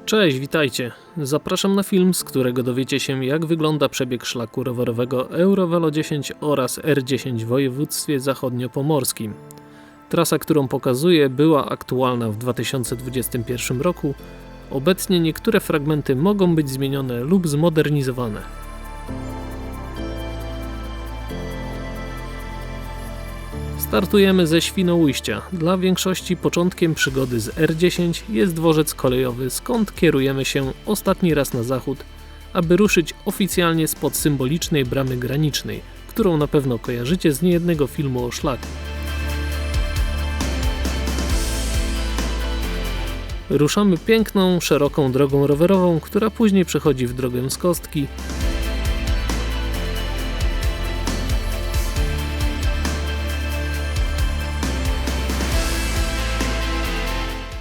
Cześć, witajcie. Zapraszam na film, z którego dowiecie się, jak wygląda przebieg szlaku rowerowego Eurovelo 10 oraz R10 w województwie zachodniopomorskim. Trasa, którą pokazuję, była aktualna w 2021 roku. Obecnie niektóre fragmenty mogą być zmienione lub zmodernizowane. Startujemy ze Świnoujścia. Dla większości początkiem przygody z R10 jest dworzec kolejowy, skąd kierujemy się ostatni raz na zachód, aby ruszyć oficjalnie spod symbolicznej bramy granicznej, którą na pewno kojarzycie z niejednego filmu o szlaku. Ruszamy piękną, szeroką drogą rowerową, która później przechodzi w drogę z kostki.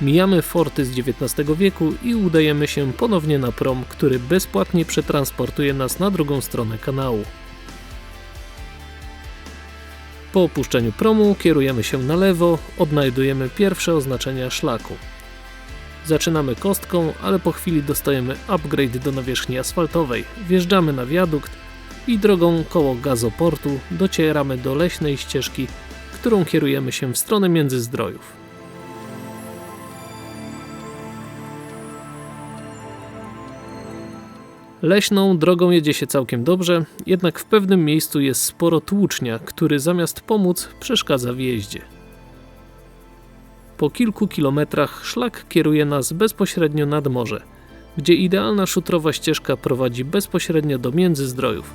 Mijamy forty z XIX wieku i udajemy się ponownie na prom, który bezpłatnie przetransportuje nas na drugą stronę kanału. Po opuszczeniu promu kierujemy się na lewo, odnajdujemy pierwsze oznaczenia szlaku. Zaczynamy kostką, ale po chwili dostajemy upgrade do nawierzchni asfaltowej. Wjeżdżamy na wiadukt i drogą koło gazoportu docieramy do leśnej ścieżki, którą kierujemy się w stronę Międzyzdrojów. Leśną drogą jedzie się całkiem dobrze, jednak w pewnym miejscu jest sporo tłucznia, który zamiast pomóc przeszkadza w jeździe. Po kilku kilometrach szlak kieruje nas bezpośrednio nad morze, gdzie idealna szutrowa ścieżka prowadzi bezpośrednio do Międzyzdrojów.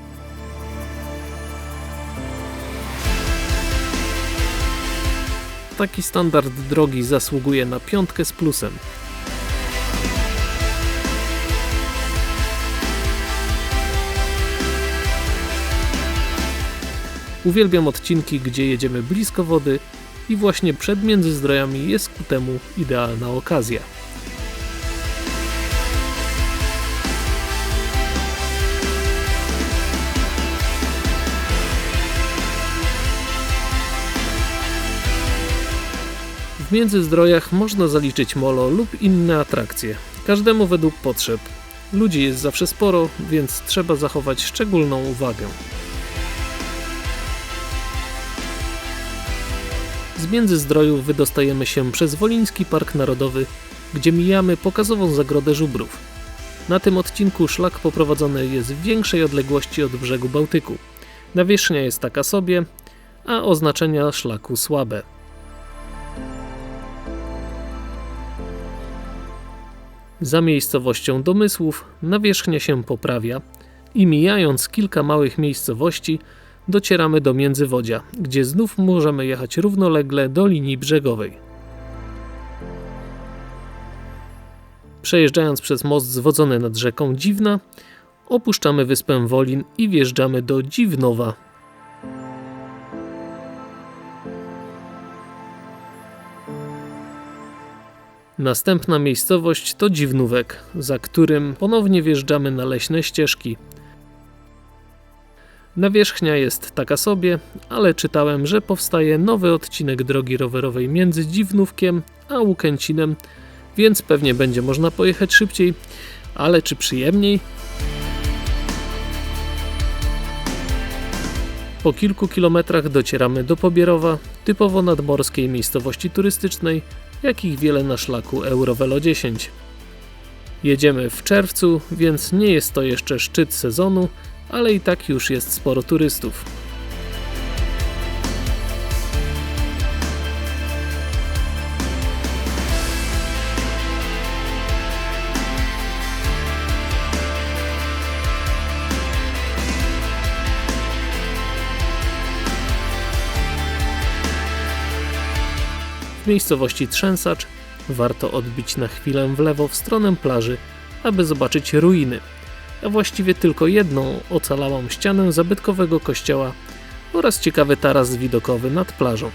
Taki standard drogi zasługuje na 5 z plusem. Uwielbiam odcinki, gdzie jedziemy blisko wody i właśnie przed Międzyzdrojami jest ku temu idealna okazja. W Międzyzdrojach można zaliczyć molo lub inne atrakcje, każdemu według potrzeb. Ludzi jest zawsze sporo, więc trzeba zachować szczególną uwagę. Z Międzyzdrojów wydostajemy się przez Woliński Park Narodowy, gdzie mijamy pokazową zagrodę żubrów. Na tym odcinku szlak poprowadzony jest w większej odległości od brzegu Bałtyku. Nawierzchnia jest taka sobie, a oznaczenia szlaku słabe. Za miejscowością Domysłów nawierzchnia się poprawia i mijając kilka małych miejscowości docieramy do Międzywodzia, gdzie znów możemy jechać równolegle do linii brzegowej. Przejeżdżając przez most zwodzony nad rzeką Dziwna, opuszczamy wyspę Wolin i wjeżdżamy do Dziwnowa. Następna miejscowość to Dziwnówek, za którym ponownie wjeżdżamy na leśne ścieżki. Nawierzchnia jest taka sobie, ale czytałem, że powstaje nowy odcinek drogi rowerowej między Dziwnówkiem a Łukęcinem, więc pewnie będzie można pojechać szybciej, ale czy przyjemniej? Po kilku kilometrach docieramy do Pobierowa, typowo nadmorskiej miejscowości turystycznej, jakich wiele na szlaku Eurovelo 10. Jedziemy w czerwcu, więc nie jest to jeszcze szczyt sezonu, ale i tak już jest sporo turystów. W miejscowości Trzęsacz warto odbić na chwilę w lewo w stronę plaży, aby zobaczyć ruiny, a właściwie tylko jedną ocalałą ścianę zabytkowego kościoła oraz ciekawy taras widokowy nad plażą.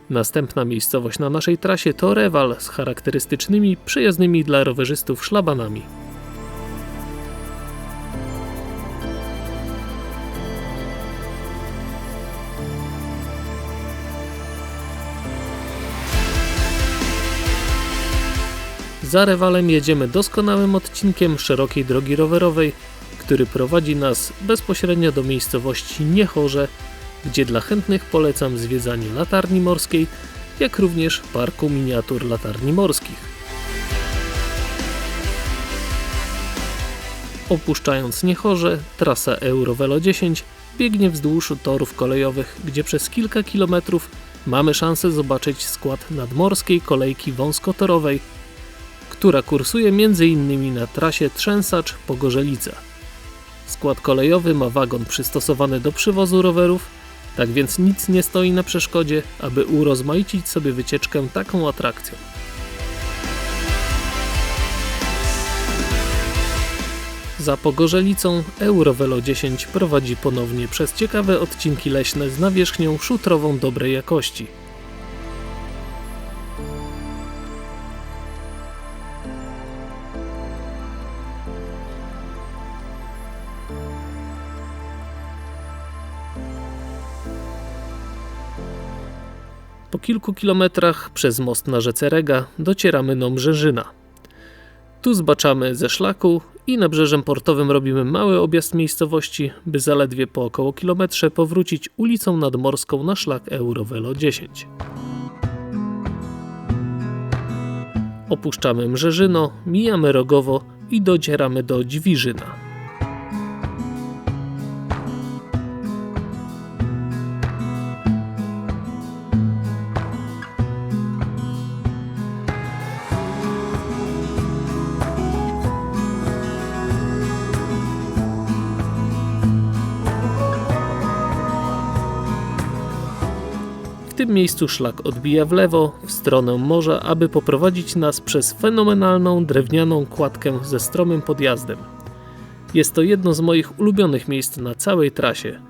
Następna miejscowość na naszej trasie to Rewal z charakterystycznymi, przyjaznymi dla rowerzystów szlabanami. Za Rewalem jedziemy doskonałym odcinkiem szerokiej drogi rowerowej, który prowadzi nas bezpośrednio do miejscowości Niechorze, gdzie dla chętnych polecam zwiedzanie latarni morskiej, jak również parku miniatur latarni morskich. Opuszczając Niechorze, trasa Eurovelo 10 biegnie wzdłuż torów kolejowych, gdzie przez kilka kilometrów mamy szansę zobaczyć skład nadmorskiej kolejki wąskotorowej, która kursuje m.in. na trasie Trzęsacz-Pogorzelica. Skład kolejowy ma wagon przystosowany do przywozu rowerów, tak więc nic nie stoi na przeszkodzie, aby urozmaicić sobie wycieczkę taką atrakcją. Za Pogorzelicą Eurovelo 10 prowadzi ponownie przez ciekawe odcinki leśne z nawierzchnią szutrową dobrej jakości. Po kilku kilometrach przez most na rzece Rega docieramy do Mrzeżyna. Tu zbaczamy ze szlaku i nabrzeżem portowym robimy mały objazd miejscowości, by zaledwie po około kilometrze powrócić ulicą nadmorską na szlak Eurovelo 10. Opuszczamy Mrzeżyno, mijamy Rogowo i docieramy do Ćwiżyna. W tym miejscu szlak odbija w lewo, w stronę morza, aby poprowadzić nas przez fenomenalną drewnianą kładkę ze stromym podjazdem. Jest to jedno z moich ulubionych miejsc na całej trasie.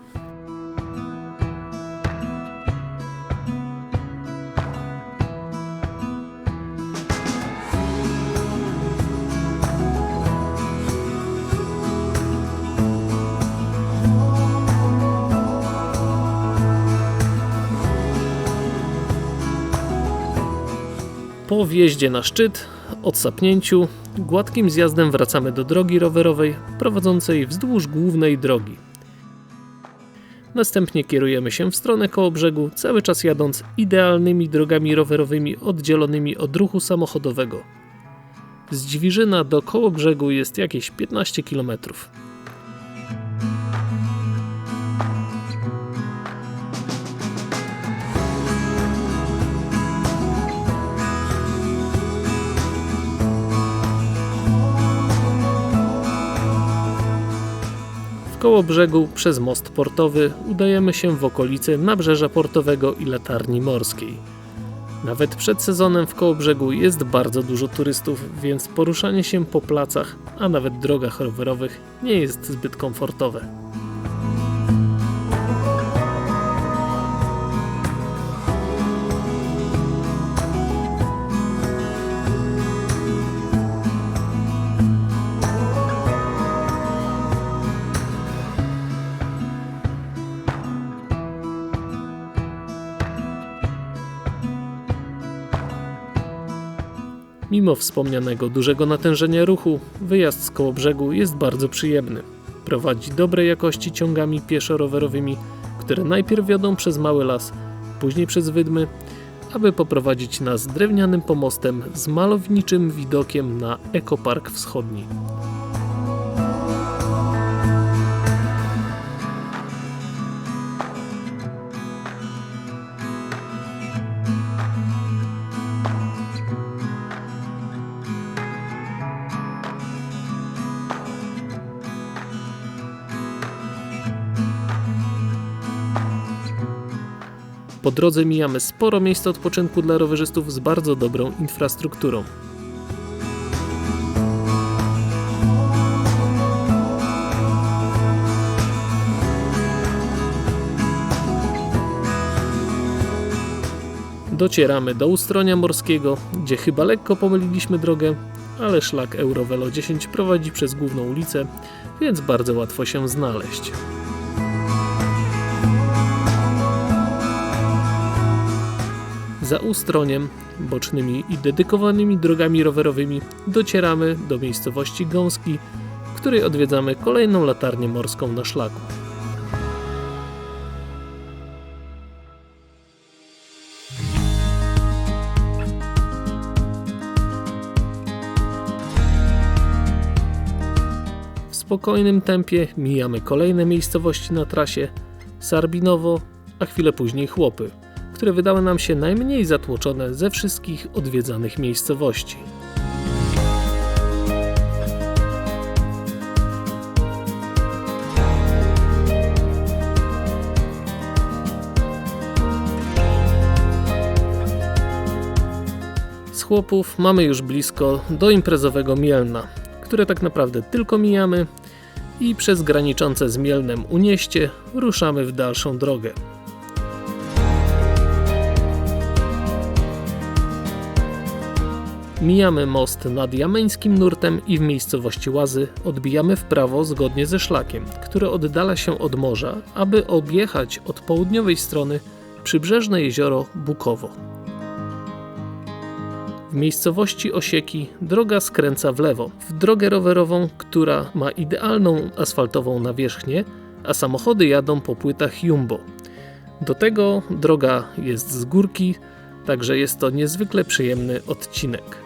Po wjeździe na szczyt, odsapnięciu, gładkim zjazdem wracamy do drogi rowerowej prowadzącej wzdłuż głównej drogi. Następnie kierujemy się w stronę Kołobrzegu, cały czas jadąc idealnymi drogami rowerowymi oddzielonymi od ruchu samochodowego. Z Ćwiżyna do Kołobrzegu jest jakieś 15 km. W Kołobrzegu przez most portowy udajemy się w okolice Nabrzeża Portowego i Latarni Morskiej. Nawet przed sezonem w Kołobrzegu jest bardzo dużo turystów, więc poruszanie się po placach, a nawet drogach rowerowych nie jest zbyt komfortowe. Mimo wspomnianego dużego natężenia ruchu, wyjazd z Kołobrzegu jest bardzo przyjemny. Prowadzi dobrej jakości ciągami pieszo-rowerowymi, które najpierw wiodą przez mały las, później przez wydmy, aby poprowadzić nas drewnianym pomostem z malowniczym widokiem na Ekopark Wschodni. Po drodze mijamy sporo miejsc odpoczynku dla rowerzystów z bardzo dobrą infrastrukturą. Docieramy do Ustronia Morskiego, gdzie chyba lekko pomyliliśmy drogę, ale szlak Eurovelo 10 prowadzi przez główną ulicę, więc bardzo łatwo się znaleźć. Za Ustroniem, bocznymi i dedykowanymi drogami rowerowymi docieramy do miejscowości Gąski, w której odwiedzamy kolejną latarnię morską na szlaku. W spokojnym tempie mijamy kolejne miejscowości na trasie, Sarbinowo, a chwilę później Chłopy, które wydały nam się najmniej zatłoczone ze wszystkich odwiedzanych miejscowości. Z Chłopów mamy już blisko do imprezowego Mielna, które tak naprawdę tylko mijamy i przez graniczące z Mielnem Unieście ruszamy w dalszą drogę. Mijamy most nad Jameńskim Nurtem i w miejscowości Łazy odbijamy w prawo zgodnie ze szlakiem, który oddala się od morza, aby objechać od południowej strony przybrzeżne jezioro Bukowo. W miejscowości Osieki droga skręca w lewo, w drogę rowerową, która ma idealną asfaltową nawierzchnię, a samochody jadą po płytach Jumbo. Do tego droga jest z górki, także jest to niezwykle przyjemny odcinek.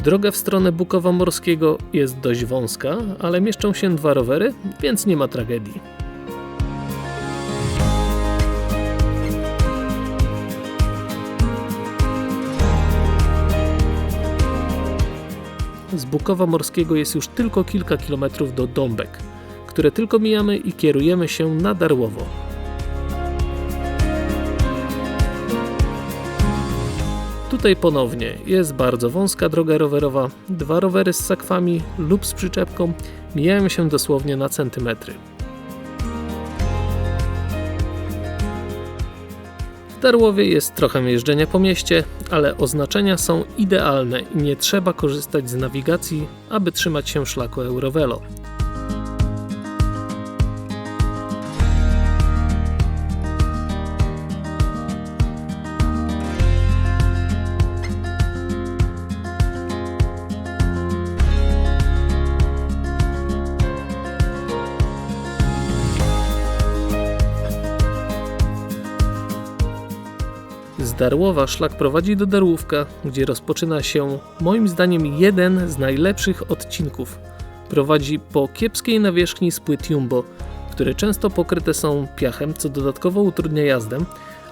Droga w stronę Bukowa Morskiego jest dość wąska, ale mieszczą się 2 rowery, więc nie ma tragedii. Z Bukowa Morskiego jest już tylko kilka kilometrów do Dąbek, które tylko mijamy i kierujemy się na Darłowo. Tutaj ponownie jest bardzo wąska droga rowerowa, 2 rowery z sakwami lub z przyczepką mijają się dosłownie na centymetry. W Darłowie jest trochę jeżdżenia po mieście, ale oznaczenia są idealne i nie trzeba korzystać z nawigacji, aby trzymać się szlaku Eurovelo. Z Darłowa szlak prowadzi do Darłówka, gdzie rozpoczyna się moim zdaniem jeden z najlepszych odcinków. Prowadzi po kiepskiej nawierzchni z płyt Jumbo, które często pokryte są piachem, co dodatkowo utrudnia jazdę,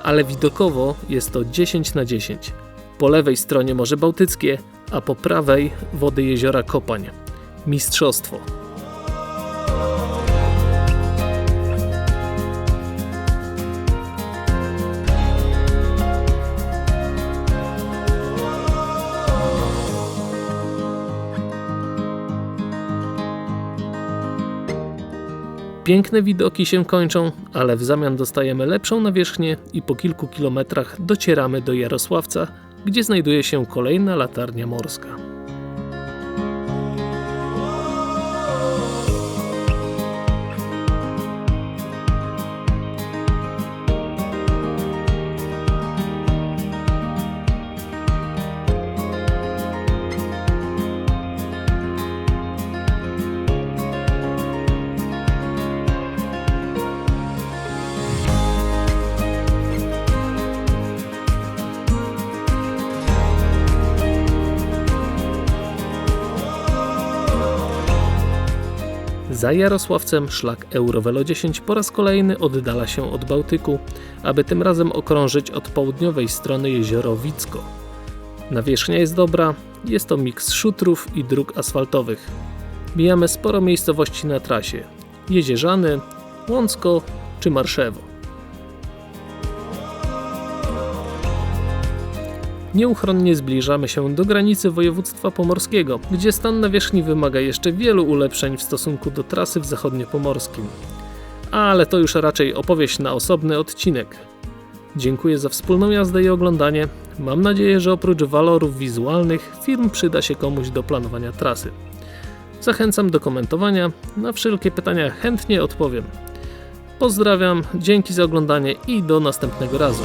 ale widokowo jest to 10 na 10. Po lewej stronie Morze Bałtyckie, a po prawej wody jeziora Kopań. Mistrzostwo. Piękne widoki się kończą, ale w zamian dostajemy lepszą nawierzchnię i po kilku kilometrach docieramy do Jarosławca, gdzie znajduje się kolejna latarnia morska. Za Jarosławcem szlak Eurovelo 10 po raz kolejny oddala się od Bałtyku, aby tym razem okrążyć od południowej strony jezioro Wicko. Nawierzchnia jest dobra, jest to miks szutrów i dróg asfaltowych. Mijamy sporo miejscowości na trasie: Jezierzany, Łącko czy Marszewo. Nieuchronnie zbliżamy się do granicy województwa pomorskiego, gdzie stan nawierzchni wymaga jeszcze wielu ulepszeń w stosunku do trasy w zachodniopomorskim. Ale to już raczej opowieść na osobny odcinek. Dziękuję za wspólną jazdę i oglądanie. Mam nadzieję, że oprócz walorów wizualnych film przyda się komuś do planowania trasy. Zachęcam do komentowania, na wszelkie pytania chętnie odpowiem. Pozdrawiam, dzięki za oglądanie i do następnego razu.